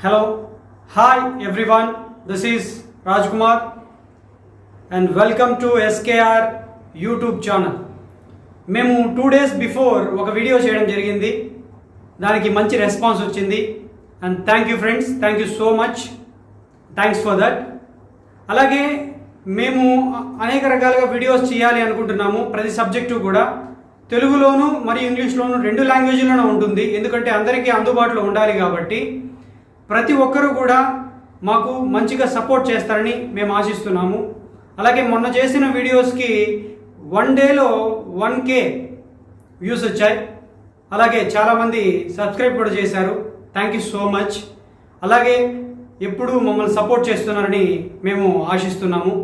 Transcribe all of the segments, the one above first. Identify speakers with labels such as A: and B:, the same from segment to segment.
A: Hello, hi everyone. This is Rajkumar and welcome to SKR YouTube channel. మేము 2 days before ఒక video చేయడం జరిగింది. దానికి మంచి రెస్పాన్స్ వచ్చింది and thank you friends, thank you so much, thanks for that. అలాగే మేము అనేక రకాలుగా వీడియోస్ చేయాలి అనుకుంటున్నాము. ప్రతి సబ్జెక్టు కూడా తెలుగులోను మరియు ఇంగ్లీష్లోను 2 లాంగ్వేజ్లోనూ ఉంటుంది. ఎందుకంటే అందరికీ అందుబాటులో ఉండాలి కాబట్టి ప్రతి ఒక్కరూ కూడా మాకు మంచిగా సపోర్ట్ చేస్తారని మేము ఆశిస్తున్నాము. అలాగే మొన్న చేసిన వీడియోస్కి 1 డేలో 1K వ్యూస్ వచ్చాయి. అలాగే చాలామంది సబ్స్క్రైబ్ కూడా చేశారు. Thank you so much. అలాగే ఎప్పుడు మమ్మల్ని సపోర్ట్ చేస్తున్నారని మేము ఆశిస్తున్నాము.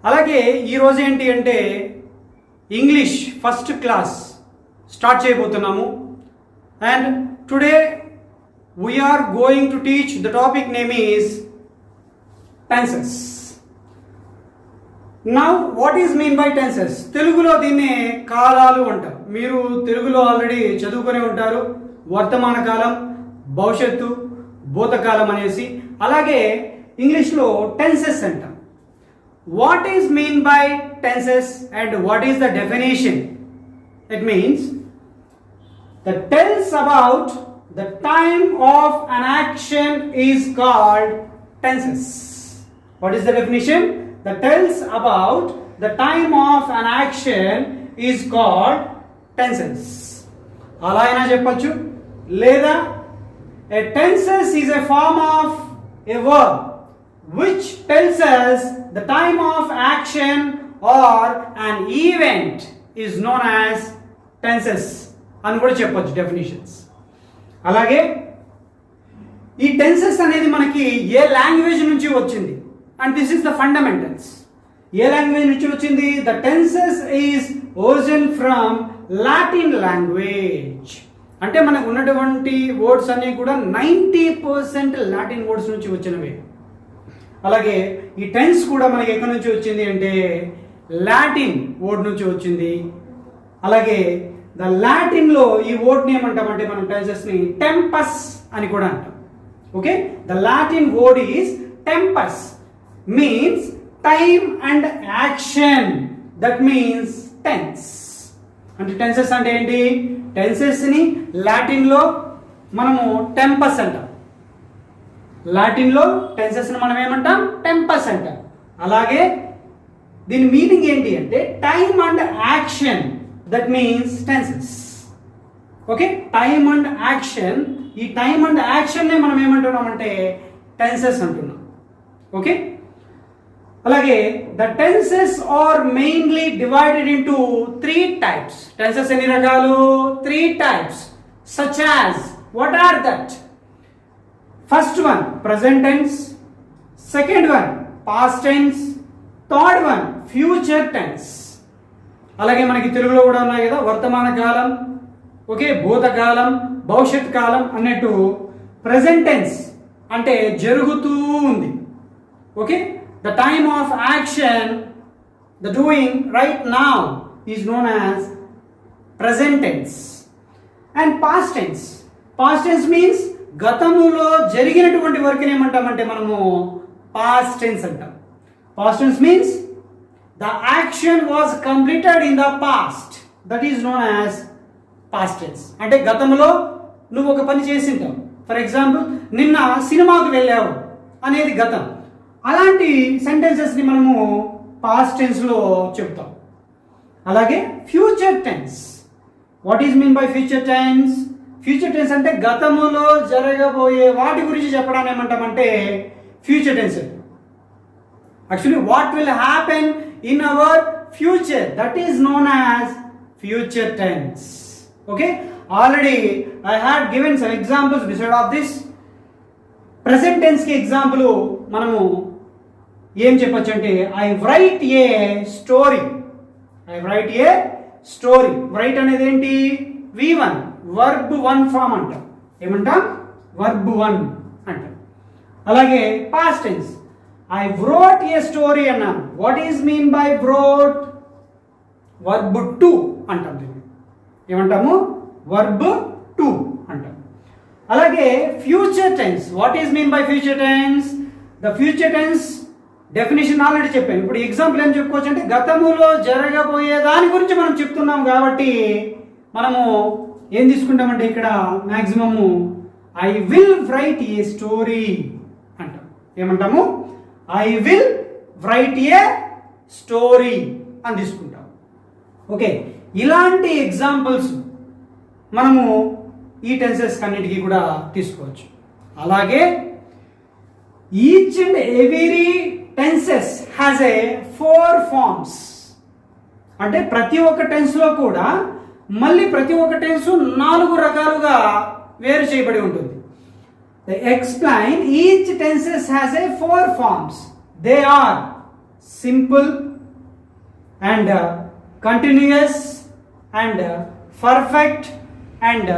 A: అలాగే ఈరోజు ఏంటి అంటే ఇంగ్లీష్ ఫస్ట్ క్లాస్ స్టార్ట్ చేయబోతున్నాము. And today we are going to teach, the topic name is tenses. Now what is mean by tenses? తెలుగులో దీన్ని కాలాలు అంటారు. మీరు తెలుగులో ఆల్రెడీ చదువుకునే ఉంటారు. వర్తమాన కాలం, భవిష్యత్తు, భూతకాలం అనేసి. అలాగే ఇంగ్లీష్లో టెన్సెస్ అంటాం. What is mean by tenses and what is the definition? It means that tells about the time of an action is called tenses. What is the definition? That tells about the time of an action is called tenses. అలా అయినా చెప్పచ్చు, లేదా a tenses is a form of a verb which tells us the time of action or an event is known as tenses అని కూడా చెప్పచ్చు definitions. అలాగే ఈ tenses అనేది మనకి ఏ లాంగ్వేజ్ నుంచి వచ్చింది and this is the fundamentals. A language నుంచి వచ్చింది? The tenses is origin from Latin language. అంటే మనకు ఉన్నటువంటి వర్డ్స్ అన్నీ కూడా 90% లాటిన్ వర్డ్స్ నుంచి వచ్చినవే. అలాగే ఈ టెన్స్ కూడా మనకి ఎక్కడి నుంచి వచ్చింది అంటే లాటిన్ వర్డ్ నుంచి వచ్చింది. అలాగే ద లాటిన్లో ఈ వర్డ్ని ఏమంటామంటే మనం టెన్సెస్ని టెంపస్ అని కూడా అంటాం. Okay, the Latin word is tempus, means time and action. That means tense. అంటే టెన్సెస్ అంటే ఏంటి? టెన్సెస్ని లాటిన్లో మనము టెంపస్ అంటాం. లాటిన్లో టెన్సెస్ని మనం ఏమంటాం? టెంపస్ అంటాం. అలాగే దీని మీనింగ్ ఏంటి అంటే time and action. That means tenses. Okay, time and action. ఈ టైమ్ అండ్ యాక్షన్ నే మనం ఏమంటున్నాం అంటే టెన్సెస్ అంటున్నాం. ఓకే, అలాగే the tenses are mainly divided into 3 types. టెన్సెస్ ఎన్ని రకాలు? 3 types. Such as, what are that? First one present tense, second one past tense, third one future tense. అలాగే మనకి తెలుగులో కూడా ఉన్నాయి కదా, వర్తమాన కాలం, ఓకే, భూతకాలం, భవిష్యత్ కాలం అన్నట్టు. ప్రెజెంట్ టెన్స్ అంటే జరుగుతూ ఉంది. Okay, the time of action, the doing right now is known as present tense. And past tense. Past tense means గతములో జరిగినటువంటి వర్క్ని ఏమంటామంటే మనము పాస్ట్ టెన్స్ అంటాం. Past tense means the action was completed in the past, that is known as past tense. అంటే గతంలో నువ్వు ఒక పని చేసింటావు. ఫర్ ఎగ్జాంపుల్ నిన్న సినిమాకు వెళ్ళావు అనేది గతం. అలాంటి సెంటెన్సెస్ని మనము పాస్ట్ టెన్స్లో చెప్తాం. అలాగే future tense. What is mean by future tense? Future tense అంటే గతములో జరగబోయే వాటి గురించి చెప్పడాన్ని ఏమంటామంటే future tense. Actually, what will happen in our future, that is known as future tense. Okay, already I had given some examples beside of this. Present tense ki example manamu em cheppachchu ante I write a story. I write a story. Write anedi enti? V1, verb 1 form antam. Emantam? Verb 1 antam. Alage past tense, I wrote a story అన్నాను. What is mean by wrote? Verb 2 అంటాం. దీన్ని ఏమంటాము? Verb 2 అంటాం. అలాగే future tense. What is mean by future tense? The future tense definition already చెప్పాను. ఇప్పుడు example ఏం చెప్పుకోవచ్చు అంటే గతములో జరగబోయే దాని గురించి మనం చెప్తున్నాం కాబట్టి మనము ఏం తీసుకుంటామంటే ఇక్కడ maximum I will write A story అంటాం. ఏమంటాము? I will write A story అని తీసుకుంటాం. ఓకే, ఇలాంటి ఎగ్జాంపుల్స్ మనము ఈ టెన్సెస్ అన్నిటికీ కూడా తీసుకోవచ్చు. అలాగే each and every tenses has a 4 forms. అంటే ప్రతి ఒక్క టెన్స్లో కూడా మళ్ళీ ప్రతి ఒక్క టెన్స్ 4 రకాలుగా వేరు చేయబడి ఉంటుంది. Explain each tenses has a 4 forms. They are simple and continuous and perfect and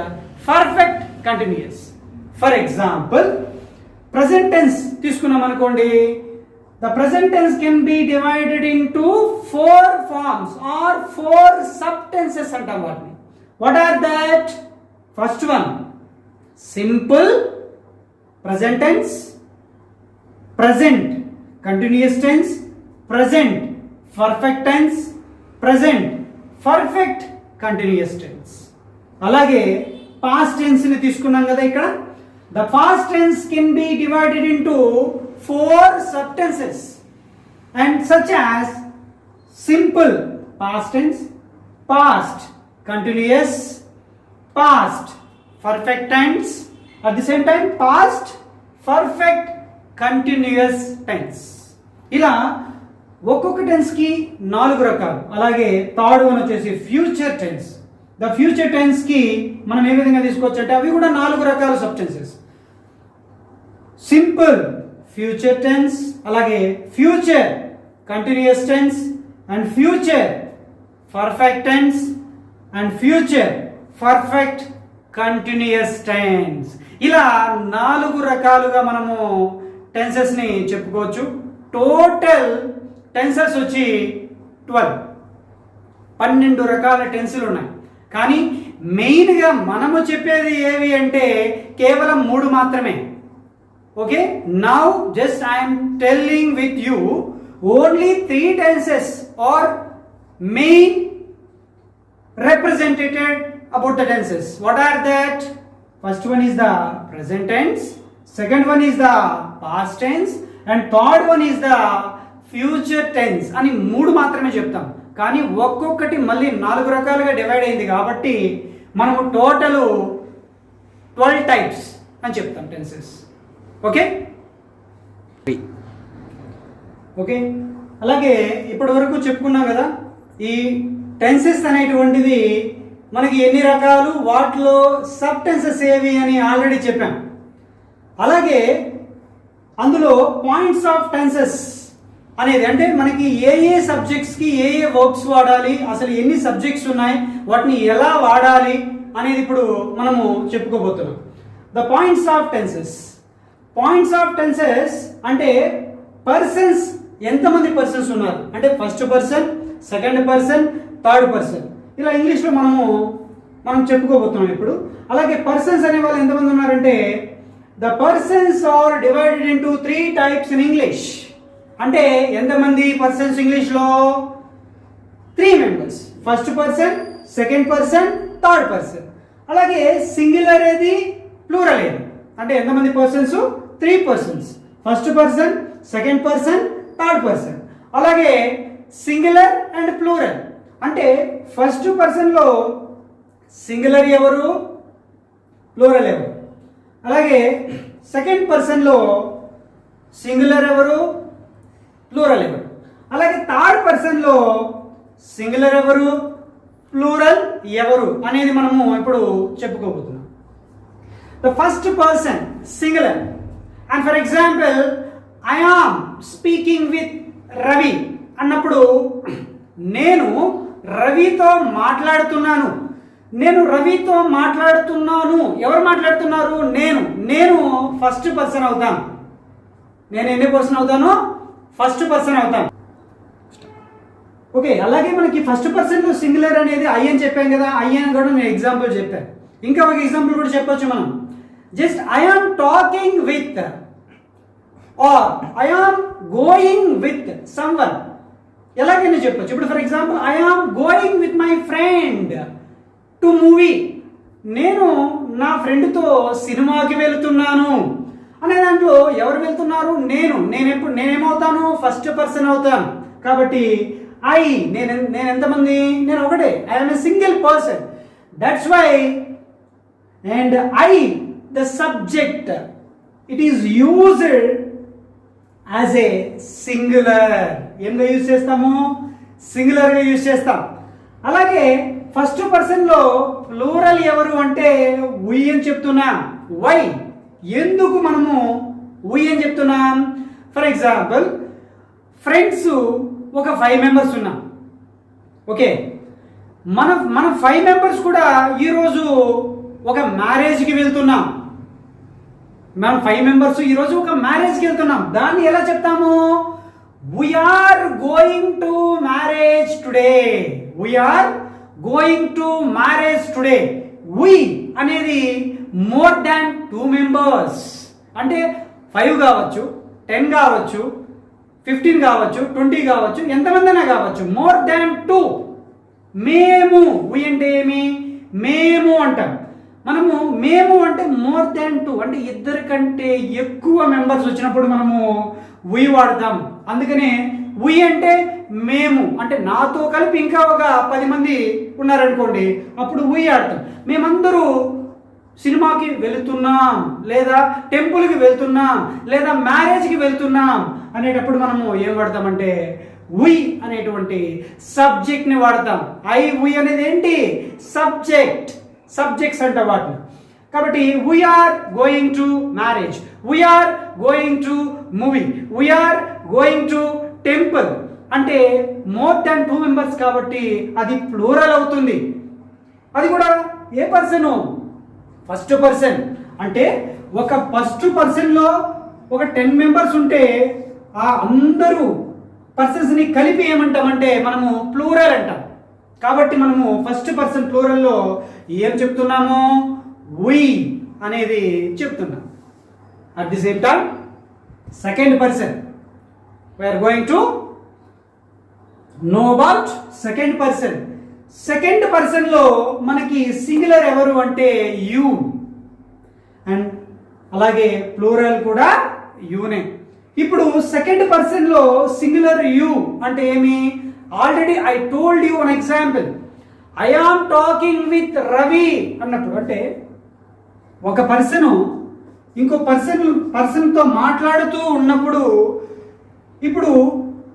A: perfect continuous. For example present tense తీసుకున్నాం అనుకోండి. The present tense can be divided into 4 forms or 4 sub tenses అంటాం వాటిని. What are that? First one simple present tense, present continuous tense, present perfect tense, present perfect continuous tense. అలాగే past tense ని తీసుకున్నాం కదా ఇక్కడ. The past tense can be divided into 4 sub tenses and such as simple past tense, past continuous, past perfect tense, at the same time past perfect continuous tense. ఇలా ఒక్కొక్క tense కి 4 రకాలు. అలాగే third one వచ్చేసి future tense. The future tense కి మనం ఏ విధంగా తీసుకోవచ్చు అంటే అవి కూడా 4 రకాల sub tenses. Simple future tense, అలాగే future continuous tense and future perfect tense and future perfect continuous tense. ఇలా 4 రకాలుగా మనము టెన్సెస్ ని చెప్పుకోవచ్చు. టోటల్ టెన్సెస్ వచ్చి 12 రకాల టెన్సులు ఉన్నాయి. కానీ మెయిన్గా మనము చెప్పేది ఏవి అంటే కేవలం 3 మాత్రమే. Okay, now just I'm telling with you only 3 tenses or main represented about the tenses. What are that? First one is the present tense, second one is the past tense and third one is the future tense అని 3 మాత్రమే చెప్తాం. కానీ ఒక్కొక్కటి మళ్ళీ 4 రకాలుగా divide అయింది కాబట్టి మనము టోటల్ 12 types అని చెప్తాం టెన్సెస్. ఓకే ఓకే అలాగే ఇప్పటి వరకు చెప్పుకున్నాం కదా ఈ టెన్సెస్ అనేటువంటిది మనకి ఎన్ని రకాలు, వాటిలో సబ్ టెన్సెస్ ఏవి అని ఆల్రెడీ చెప్పాం. అలాగే అందులో పాయింట్స్ ఆఫ్ టెన్సెస్ అనేది అంటే మనకి ఏ ఏ సబ్జెక్ట్స్కి ఏ ఏ వర్బ్స్ వాడాలి, అసలు ఎన్ని సబ్జెక్ట్స్ ఉన్నాయి, వాటిని ఎలా వాడాలి అనేది ఇప్పుడు మనము చెప్పుకోబోతున్నాం. The points of tenses. Points of tenses అంటే పర్సన్స్, ఎంతమంది పర్సన్స్ ఉన్నారు అంటే first person, second person, third person, ఇలా ఇంగ్లీష్లో మనం చెప్పుకోబోతున్నాం ఇప్పుడు. అలాగే పర్సన్స్ అనే వాళ్ళు ఎంతమంది ఉన్నారంటే the persons are divided into 3 types in English. అంటే ఎంతమంది పర్సన్స్ ఇంగ్లీష్లో? 3 members. First person, second person, third person. అలాగే సింగులర్ ఏది, ప్లూరల్ ఏది అంటే ఎంతమంది persons? 3 persons. First person, second person, third person. అలాగే సింగులర్ అండ్ ప్లూరల్ అంటే ఫస్ట్ పర్సన్లో సింగులర్ ఎవరు, ప్లూరల్ ఎవరు. అలాగే సెకండ్ పర్సన్లో సింగులర్ ఎవరు, ప్లూరల్ ఎవరు. అలాగే థర్డ్ పర్సన్లో సింగులర్ ఎవరు, ప్లూరల్ ఎవరు అనేది మనము ఇప్పుడు చెప్పుకోబోతున్నాం. The first person singular. And for example I am speaking with Ravi అన్నప్పుడు నేను రవితో మాట్లాడుతున్నాను. నేను రవితో మాట్లాడుతున్నాను. ఎవరు మాట్లాడుతున్నారు? నేను ఫస్ట్ పర్సన్ అవుతాను. నేను ఎన్ని పర్సన్ అవుతాను? ఫస్ట్ పర్సన్ అవుతాను. ఓకే, అలాగే మనకి ఫస్ట్ పర్సన్ సింగులర్ అనేది ఐ అని చెప్పాం కదా, ఐ అని కూడా నేను ఎగ్జాంపుల్ చెప్పాను. ఇంకా ఒక ఎగ్జాంపుల్ కూడా చెప్పొచ్చు మనం. Just I am talking with or I am going with someone, ఎలాగైనా చెప్పొచ్చు. ఇప్పుడు for example I am going with my friend to movie, నేను నా ఫ్రెండ్తో సినిమాకి వెళ్తున్నాను అనే దాంట్లో ఎవరు వెళ్తున్నారు? నేనేమవుతాను? ఫస్ట్ పర్సన్ అవుతాను. కాబట్టి ఐ, నేను ఎంతమంది? నేను ఒకటే. I'm a single person. That's why and I the subject it is used as a singular. ఏంగా యూజ్ చేస్తాము? సింగులర్గా యూజ్ చేస్తాం. అలాగే ఫస్ట్ పర్సన్లో ప్లూరల్ ఎవరు అంటే వి అని చెప్తున్నాం. వై, ఎందుకు మనము వి అని చెప్తున్నాం? ఫర్ ఎగ్జాంపుల్ ఫ్రెండ్స్ ఒక 5 మెంబర్స్ ఉన్నాం. ఓకే, మన 5 మెంబర్స్ కూడా ఈరోజు ఒక మ్యారేజ్కి వెళ్తున్నాం. మనం 5 మెంబర్స్ ఈరోజు ఒక మ్యారేజ్కి వెళ్తున్నాం. దాన్ని ఎలా చెప్తాము? We're going to marriage today. We're going to marriage today. We అనేది మోర్ దాన్ 2 మెంబర్స్. అంటే 5 కావచ్చు, 10 కావచ్చు, 15 కావచ్చు, 20 కావచ్చు, ఎంతమంది అయినా కావచ్చు. More than 2. మేము, వి అంటే ఏమి? మేము అంటాం. మనము మేము అంటే మోర్ దాన్ 2, అంటే 2 కంటే ఎక్కువ మెంబర్స్ వచ్చినప్పుడు మనము వి వాడతాం. అందుకనే వి అంటే మేము, అంటే నాతో కలిపి ఇంకా ఒక 10 మంది ఉన్నారనుకోండి, అప్పుడు వి ఆడతాం. మేమందరూ సినిమాకి వెళుతున్నాం, లేదా టెంపుల్కి వెళ్తున్నాం, లేదా మ్యారేజ్కి వెళ్తున్నాం అనేటప్పుడు మనము ఏం వాడతామంటే వి అనేటువంటి సబ్జెక్ట్ని వాడతాం. వి అనేది ఏంటి? సబ్జెక్ట్స్ అంట వాటిని. కాబట్టి we are going to marriage, we are going to movie, we are going to temple అంటే మోర్ దాన్ 2 మెంబర్స్ కాబట్టి అది ప్లూరల్ అవుతుంది. అది కూడా ఏ పర్సను? First person. అంటే ఒక ఫస్ట్ పర్సన్లో ఒక 10 మెంబర్స్ ఉంటే ఆ అందరూ పర్సన్స్ని కలిపి ఏమంటామంటే మనము ప్లూరల్ అంటాం. కాబట్టి మనము ఫస్ట్ పర్సన్ ప్లూరల్లో ఏం చెప్తున్నాము? వి అనేది చెప్తున్నాం. At the same time second person, we're going to know about second person. Second పర్సన్లో మనకి సింగులర్ ఎవరు అంటే యు, అండ్ అలాగే ప్లూరల్ కూడా యునే. ఇప్పుడు సెకండ్ పర్సన్లో సింగులర్ యు అంటే ఏమి? Already I told you an example. I am talking with Ravi అన్నప్పుడు, అంటే ఒక పర్సను ఇంకో పర్సన్తో మాట్లాడుతూ ఉన్నప్పుడు, ఇప్పుడు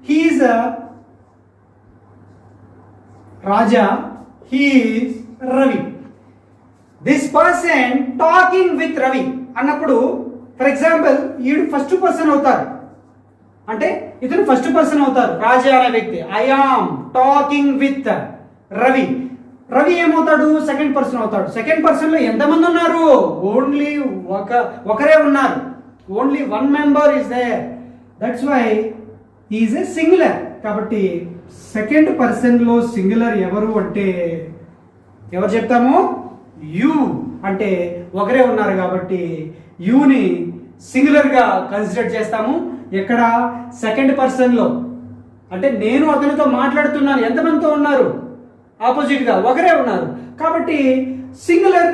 A: he is Raja, he is Ravi. This person talking with Ravi అన్నప్పుడు, ఫర్ ఎగ్జాంపుల్ ఈడు ఫస్ట్ పర్సన్ అవుతారు, అంటే ఇతను ఫస్ట్ పర్సన్ అవుతారు, రాజా అనే వ్యక్తి. I am talking with Ravi. Ravi ఏమవుతాడు? సెకండ్ పర్సన్ అవుతాడు. సెకండ్ పర్సన్లో ఎంతమంది ఉన్నారు? ఓన్లీ ఒకరే ఉన్నారు. Only 1 member is there. That's why is a singular. కాబట్టి సెకండ్ పర్సన్లో సింగులర్ ఎవరు అంటే ఎవరు చెప్తాము? యు. అంటే ఒకరే ఉన్నారు కాబట్టి యుని సింగులర్గా కన్సిడర్ చేస్తాము. ఎక్కడ? సెకండ్ పర్సన్లో. అంటే నేను అతనితో మాట్లాడుతున్నాను, ఎంతమందితో ఉన్నారు? ఆపోజిట్గా ఒకరే ఉన్నారు కాబట్టి సింగులర్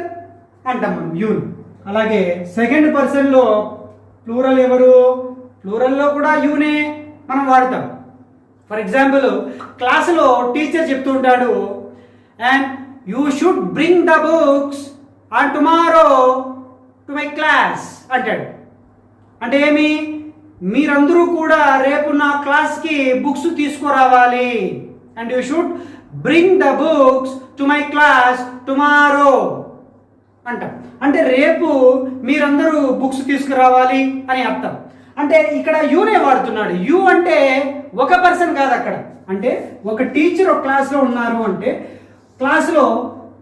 A: అంటాం మనం యుని. అలాగే సెకండ్ పర్సన్లో ప్లూరల్ ఎవరు? ప్లూరల్లో కూడా యునే మనం వాడతాం. ఫర్ ఎగ్జాంపుల్ క్లాసులో టీచర్ చెప్తూ ఉంటాడు, and you should bring the books on tomorrow to my class అంటాడు. అంటే ఏమి? మీరందరూ కూడా రేపు నా క్లాస్కి బుక్స్ తీసుకురావాలి. And you should bring the books to my class tomorrow అంట. అంటే రేపు మీరందరూ బుక్స్ తీసుకురావాలి అని అర్థం. అంటే ఇక్కడ యూనే వాడుతున్నాడు. యు అంటే ఒక పర్సన్ కాదు అక్కడ. అంటే ఒక టీచర్ ఒక క్లాస్లో ఉన్నారు అంటే, క్లాస్లో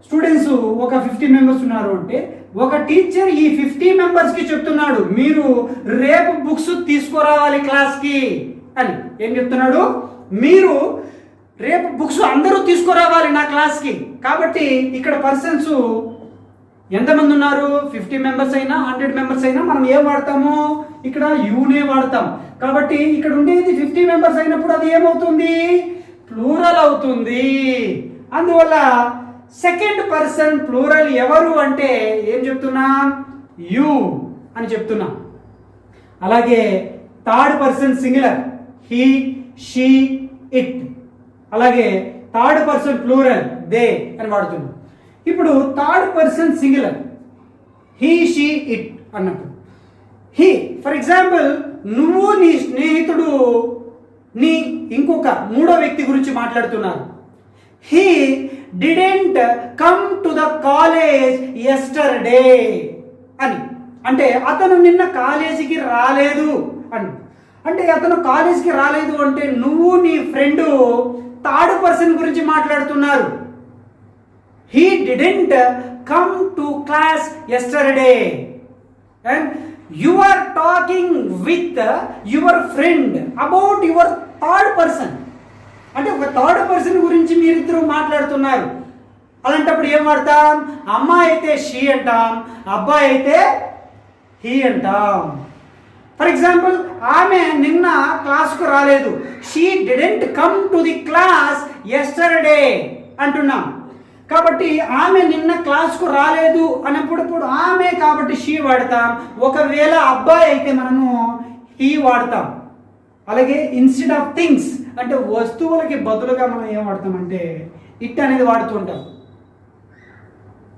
A: స్టూడెంట్స్ ఒక 50 మెంబర్స్ ఉన్నారు అంటే, ఒక టీచర్ ఈ 50 మెంబర్స్కి చెప్తున్నాడు, మీరు రేపు బుక్స్ తీసుకురావాలి క్లాస్కి అని. ఏం చెప్తున్నాడు? మీరు రేపు బుక్స్ అందరూ తీసుకురావాలి నా క్లాస్కి. కాబట్టి ఇక్కడ పర్సన్స్ ఎంతమంది ఉన్నారు? 50 మెంబర్స్ అయినా 100 మెంబర్స్ అయినా మనం ఏం వాడతాము? ఇక్కడ యూనే వాడతాం. కాబట్టి ఇక్కడ ఉండేది 50 మెంబర్స్ అయినప్పుడు అది ఏమవుతుంది? ప్లూరల్ అవుతుంది. అందువల్ల సెకండ్ పర్సన్ ప్లూరల్ ఎవరు అంటే ఏం చెప్తున్నా? యు అని చెప్తున్నా. అలాగే third person singular he, she, it. అలాగే థర్డ్ పర్సన్ ప్లూరల్ దే అని వాడుతున్నాం. ఇప్పుడు third person singular he, she, it అన్నప్పుడు హీ, ఫర్ ఎగ్జాంపుల్ నువ్వు నీ స్నేహితుడు నీ ఇంకొక మూడో వ్యక్తి గురించి మాట్లాడుతున్నారు. He didn't come to the college yesterday అని అంటే అతను నిన్న కాలేజీకి రాలేదు అని. అంటే అతను కాలేజీకి రాలేదు అంటే నువ్వు నీ ఫ్రెండ్ థర్డ్ పర్సన్ గురించి మాట్లాడుతున్నారు. He didn't come to class yesterday and you are talking with your friend about your third person. అంటే ఒక థర్డ్ పర్సన్ గురించి మీరిద్దరూ మాట్లాడుతున్నారు. అలాంటప్పుడు ఏం వాడతాం? అమ్మాయి అయితే షీ అంటాం, అబ్బాయి అయితే హీ అంటాం. ఫర్ ఎగ్జాంపుల్ ఆమె నిన్న క్లాస్కు రాలేదు. She didn't come to the class yesterday అంటున్నాం. కాబట్టి ఆమె నిన్న క్లాస్కు రాలేదు అన్నప్పుడు ఆమె కాబట్టి షీ వాడతాం. ఒకవేళ అబ్బాయి అయితే మనము హీ వాడతాం. అలాగే ఇన్స్టెడ్ ఆఫ్ థింగ్స్ అంటే వస్తువులకి బదులుగా మనం ఏం వాడతామంటే ఇట్ అనేది వాడుతూ ఉంటాం.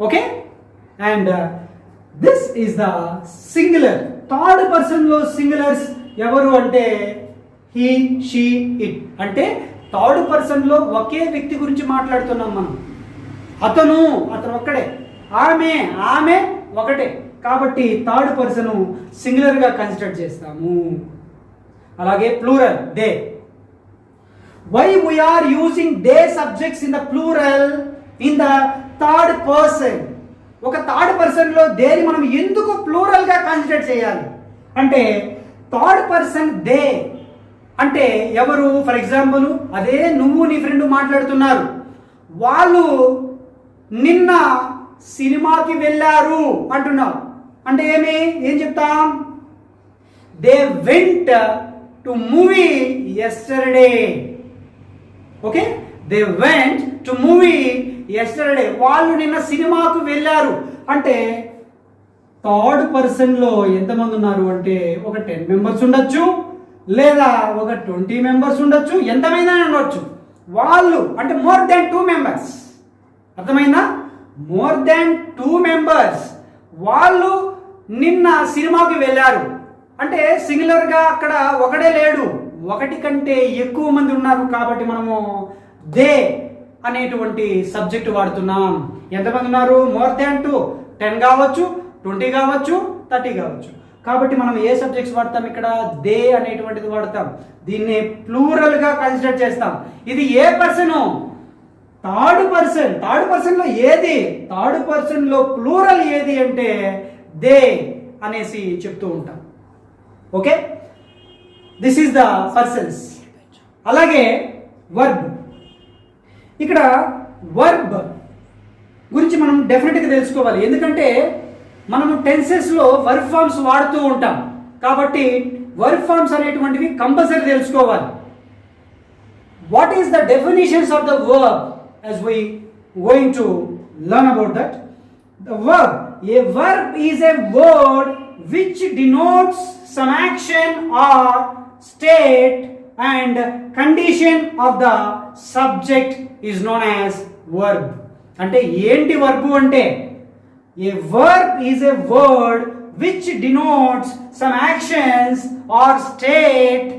A: Okay, and this is the singular. Third పర్సన్లో సింగులర్స్ ఎవరు అంటే హీ, షీ, ఇట్. అంటే థర్డ్ పర్సన్లో ఒకే వ్యక్తి గురించి మాట్లాడుతున్నాం మనం. అతను ఒక్కడే, ఆమె ఒకటే. కాబట్టి థర్డ్ పర్సన్ సింగులర్గా కన్సిడర్ చేస్తాము. అలాగే plural they. Why we are using they subjects in the plural in the third person. ఒక థర్డ్ పర్సన్లో దేని మనం ఎందుకు ప్లూరల్గా కన్సిడర్ చేయాలి అంటే థర్డ్ పర్సన్ దే అంటే ఎవరు? ఫర్ ఎగ్జాంపుల్ అదే నువ్వు నీ ఫ్రెండ్ మాట్లాడుతున్నారు. వాళ్ళు నిన్న సినిమాకి వెళ్ళారు అంటున్నావు. అంటే ఏం చెప్తాం? They went to movie yesterday. Okay, they went to movie yesterday. వాళ్ళు నిన్న సినిమాకు వెళ్ళారు. అంటే థర్డ్ పర్సన్లో ఎంతమంది ఉన్నారు అంటే ఒక 10 మెంబర్స్ ఉండొచ్చు, లేదా ఒక 20 మెంబర్స్ ఉండొచ్చు, ఎంతమైనా ఉండొచ్చు. వాళ్ళు అంటే మోర్ దాన్ 2 మెంబర్స్. అర్థమైందా? మోర్ దాన్ 2 మెంబర్స్ వాళ్ళు నిన్న సినిమాకి వెళ్ళారు. అంటే సింగులర్గా అక్కడ ఒకడే లేడు, ఒకటి కంటే ఎక్కువ మంది ఉన్నారు. కాబట్టి మనము దే అనేటువంటి సబ్జెక్ట్ వాడుతున్నాం. ఎంతమంది ఉన్నారు? మోర్ దాన్ 2, 10 కావచ్చు, 20 కావచ్చు, 30 కావచ్చు. కాబట్టి మనం ఏ సబ్జెక్ట్స్ వాడతాం? ఇక్కడ దే అనేటువంటిది వాడతాం. దీన్ని ప్లూరల్గా కన్సిడర్ చేస్తాం. ఇది ఏ పర్సన్? Third person. థర్డ్ పర్సన్లో ఏది? థర్డ్ పర్సన్లో ప్లూరల్ ఏది అంటే దే అనేసి చెప్తూ ఉంటాం. Okay, this is the persons. అలాగే వర్బ్. ఇక్కడ వర్బ్ గురించి మనం డెఫినెట్గా తెలుసుకోవాలి. ఎందుకంటే మనము టెన్సెస్లో వర్బ్ ఫార్మ్స్ వాడుతూ ఉంటాం. కాబట్టి వర్బ్ ఫార్మ్స్ అనేటువంటివి కంపల్సరీ తెలుసుకోవాలి. What is the definitions of the verb as we going to learn about that? The verb. A verb is a word which denotes some action or state and condition of the subject is known as verb. అంటే ఏంటి verb అంటే? A verb is a word which denotes some actions or state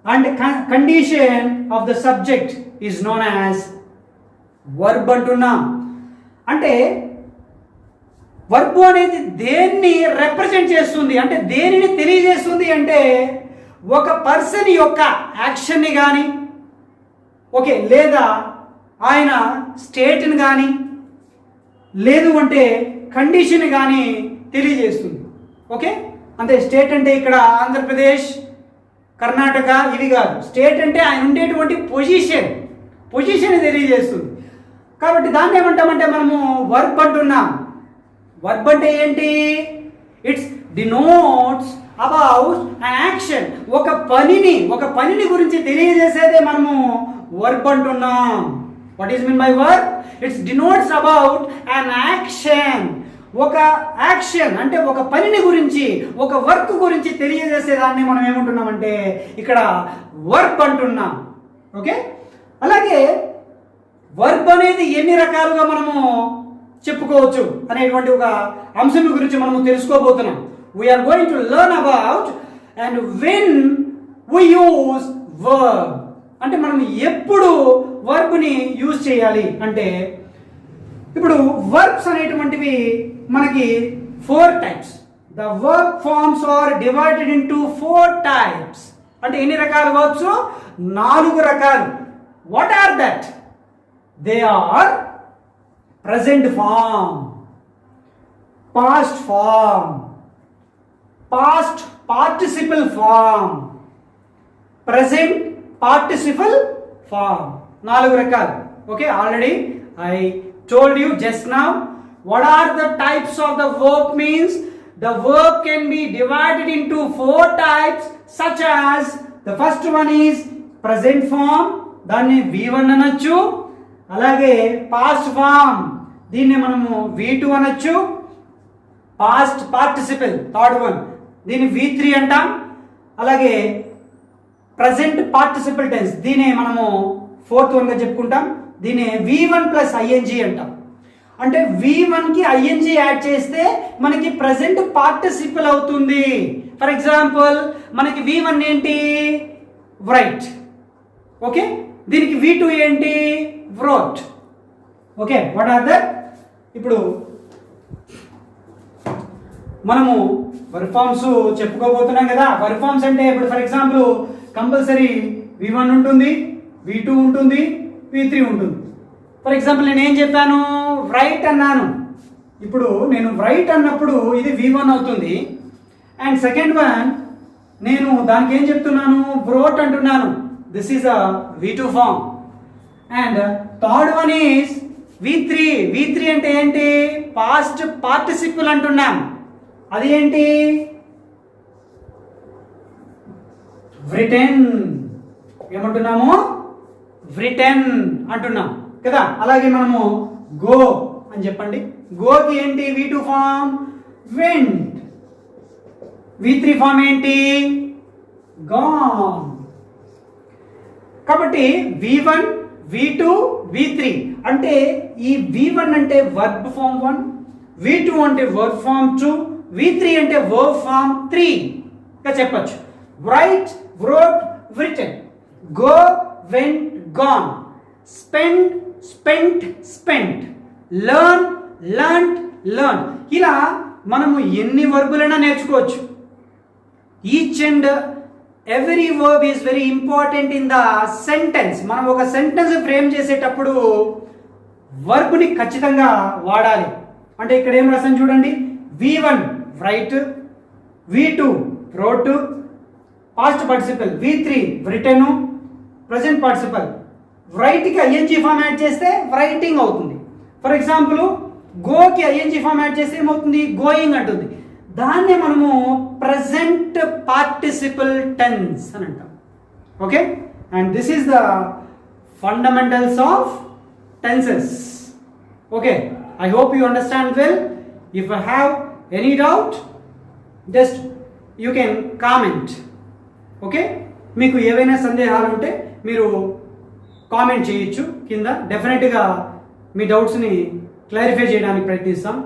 A: and condition of the subject is known as verb అంటున్నాం. అంటే verb అనేది దేన్ని represent చేస్తుంది అంటే దేనిని తెలియజేస్తుంది అంటే ఒక పర్సన్ యొక్క యాక్షన్ని కానీ, ఓకే, లేదా ఆయన స్టేట్ని కానీ, లేదు అంటే కండిషన్ కానీ తెలియజేస్తుంది. ఓకే, అంటే స్టేట్ అంటే ఇక్కడ ఆంధ్రప్రదేశ్, కర్ణాటక ఇవి కాదు. స్టేట్ అంటే ఆయన ఉండేటువంటి పొజిషన్ తెలియజేస్తుంది. కాబట్టి దాన్ని ఏమంటామంటే మనము వర్బ్ అంటున్నాం. వర్బ్ అంటే ఏంటి? It's denotes about an action. ఒక పనిని గురించి తెలియజేసేదే మనము వర్బ్ అంటున్నాం. What is mean by verb? It's denotes about an action. ఒక యాక్షన్ అంటే ఒక పనిని గురించి, ఒక వర్క్ గురించి తెలియజేసేదాన్ని మనం ఏమంటున్నామంటే ఇక్కడ వర్బ్ అంటున్నాం. ఓకే, అలాగే వర్బ్ అనేది ఎన్ని రకాలుగా మనము చెప్పుకోవచ్చు అనేటువంటి ఒక అంశం గురించి మనము తెలుసుకోబోతున్నాం. We are going to learn about and when we use verb. అంటే మనం ఎప్పుడు వర్బ్ని యూజ్ చేయాలి అంటే, ఇప్పుడు వర్బ్స్ అనేటువంటివి మనకి 4 types. The verb forms are divided into 4 types. అంటే ఎన్ని రకాల వర్బ్స్? 4 రకాలు. What are that? They are present form, past form, past participle form, present participle form. 4 రకాలు. Okay, already I told you just now what are the types of the verb means. The verb can be divided into 4 types such as the first one is present form, దాన్ని V1 అనొచ్చు. అలాగే past form, దీన్ని మనము V2 అనొచ్చు. Past participle third one, దీన్ని V3 అంటాం. అలాగే present participle tense, దీన్ని మనము ఫోర్త్ వన్గా చెప్పుకుంటాం. దీన్ని V1 ప్లస్ ING అంటాం. అంటే V1కి ING యాడ్ చేస్తే మనకి ప్రజెంట్ పార్టిసిపల్ అవుతుంది. ఫర్ ఎగ్జాంపుల్ మనకి V1 ఏంటి? రైట్. ఓకే, దీనికి V2 ఏంటి? wrote. Okay, what are that? ఇప్పుడు మనము వర్బ్ ఫార్మ్స్ చెప్పుకోబోతున్నాం కదా. వర్బ్ ఫార్మ్స్ అంటే ఇప్పుడు ఫర్ ఎగ్జాంపుల్ కంపల్సరీ V1 ఉంటుంది, V2 ఉంటుంది, V3 ఉంటుంది. ఫర్ ఎగ్జాంపుల్ నేను ఏం చెప్పాను? రైట్ అన్నాను. ఇప్పుడు నేను రైట్ అన్నప్పుడు ఇది V1 అవుతుంది. అండ్ సెకండ్ వన్ నేను దానికి ఏం చెప్తున్నాను? wrote అంటున్నాను. This is a V2 form. And third one is V3. V3 అంటే ఏంటి? పాస్ట్ పార్టిసిపుల్ అంటున్నాం. అది ఏంటి? written. ఏమంటున్నాము? written అంటున్నాం కదా. అలాగే మనము గో అని చెప్పండి. గోకి ఏంటి? V2 form went. V3 form ఏంటి? gone. కాబట్టి V1, V2, V3 అంటే ఈ V1 అంటే వర్బ్ ఫార్మ్ 1, V2 అంటే వర్బ్ ఫార్మ్ 2, V3 అంటే వర్బ్ ఫార్మ్ 3 గా చెప్పొచ్చు. Right, wrote, written, go, went, gone, spend, spent, spent, learn, learnt, learned. ఇలా మనము ఎన్ని వర్బులైనా నేర్చుకోవచ్చు. Each and every verb is very important in the sentence. మనం ఒక సెంటెన్స్ ఫ్రేమ్ చేసేటప్పుడు వర్బ్ని ఖచ్చితంగా వాడాలి. అంటే ఇక్కడ ఏం రాసాను చూడండి. V1 write, V2 wrote, past participle V3 written, present participle రైట్కి ING ఫామ్ యాడ్ చేస్తే రైటింగ్ అవుతుంది. ఫర్ ఎగ్జాంపుల్ గోకి ING ఫామ్ యాడ్ చేస్తే ఏమవుతుంది? గోయింగ్ అంటుంది. దాన్నే మనము ప్రజెంట్ పార్టిసిపల్ టెన్స్ అని అంటాం. Okay, and this is the fundamentals of tenses. Okay, I hope you understand well. If you have any doubt just you can comment. Okay, మీకు ఏవైనా సందేహాలు ఉంటే మీరు కామెంట్ చేయొచ్చు కింద. డెఫినెట్గా మీ డౌట్స్ని క్లారిఫై చేయడానికి ప్రయత్నిస్తాం.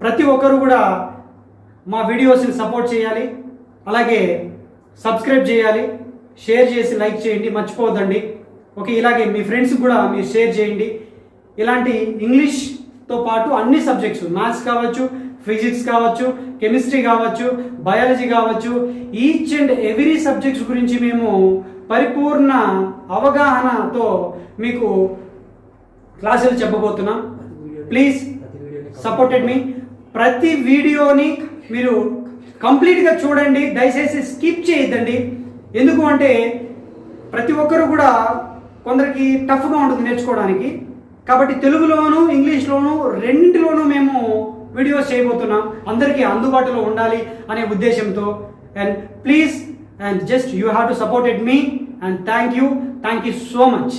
A: ప్రతి ఒక్కరు కూడా మా వీడియోస్ని సపోర్ట్ చేయాలి, అలాగే సబ్స్క్రైబ్ చేయాలి, షేర్ చేసి లైక్ చేయండి, మర్చిపోవద్దండి. ఓకే, ఇలాగే మీ ఫ్రెండ్స్కి కూడా మీరు షేర్ చేయండి. ఇలాంటి ఇంగ్లీష్తో పాటు అన్ని సబ్జెక్ట్స్, మ్యాథ్స్ కావచ్చు, ఫిజిక్స్ కావచ్చు, కెమిస్ట్రీ కావచ్చు, బయాలజీ కావచ్చు, ఈచ్ అండ్ ఎవ్రీ సబ్జెక్ట్స్ గురించి మేము పరిపూర్ణ అవగాహనతో మీకు క్లాసులు చెప్పబోతున్నాం. Please supported me. ప్రతి వీడియోని మీరు కంప్లీట్గా చూడండి, దయచేసి స్కిప్ చేయొద్దండి. ఎందుకు అంటే ప్రతి ఒక్కరు కూడా కొందరికి టఫ్గా ఉంటుంది నేర్చుకోవడానికి. కాబట్టి తెలుగులోను ఇంగ్లీష్లోను రెండింటిలోనూ మేము వీడియోస్ వీడియోస్ చేయబోతున్నాం, అందరికీ అందుబాటులో ఉండాలి అనే ఉద్దేశంతో. And please and just you have to supported me and thank you so much.